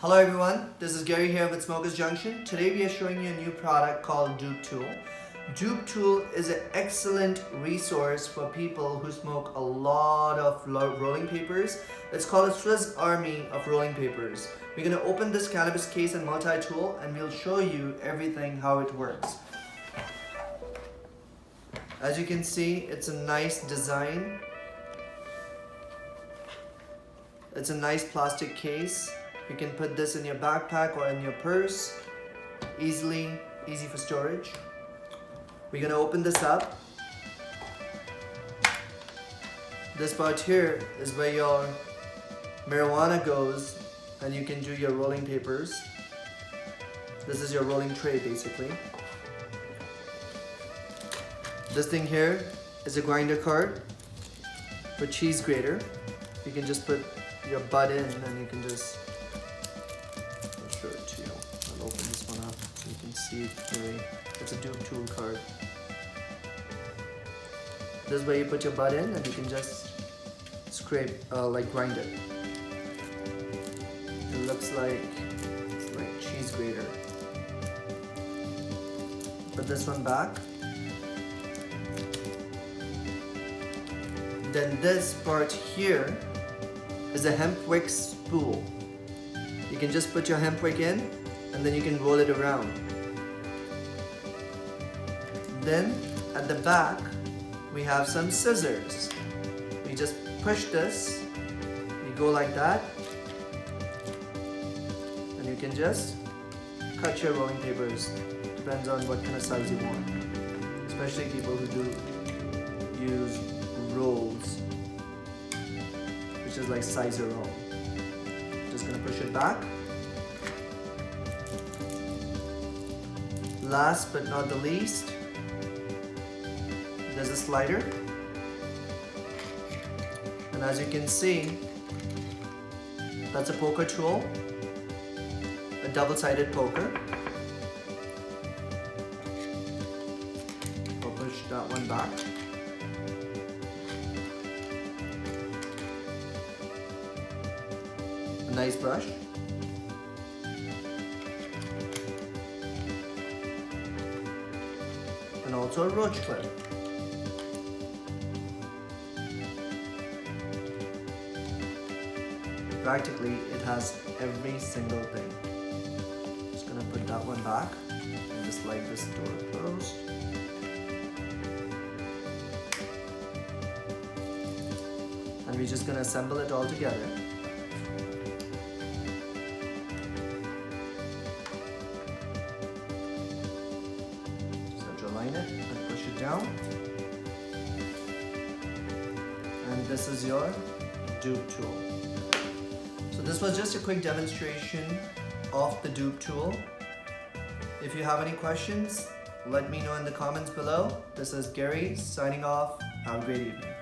Hello everyone, this is Gary here with Smokers Junction. Today we are showing you a new product called DoobTool. DoobTool is an excellent resource for people who smoke a lot of rolling papers. It's called a Swiss Army of rolling papers. We're going to open this cannabis case and multi-tool and we'll show you everything how it works. As you can see, it's a nice design. It's a nice plastic case. You can put this in your backpack or in your purse. Easy for storage. We're gonna open this up. This part here is where your marijuana goes and you can do your rolling papers. This is your rolling tray basically. This thing here is a grinder card for cheese grater. You can just put your bud in and you can just, I'll show it to you. I'll open this one up so you can see it clearly. It's a DoobTool card. This is where you put your bud in and you can just scrape, grind it. It looks like cheese grater. Put this one back. Then this part here is a hemp wick spool. You can just put your hemp wick in and then you can roll it around. Then at the back we have some scissors. We just push this, you go like that, and you can just cut your rolling papers. Depends on what kind of size you want. Especially people who do use rolls, which is like sizer roll. Just gonna push it back. Last but not the least, there's a slider. And as you can see, that's a poker tool, a double-sided poker. I'll push that one back. A nice brush. And also a roach clip. Practically, it has every single thing. Just gonna put that one back and just slide this door closed. And we're just gonna assemble it all together. Line it and push it down, and this is your DoobTool. So this was just a quick demonstration of the DoobTool. If you have any questions, let me know in the comments below. This is Gary signing off. Have a great evening.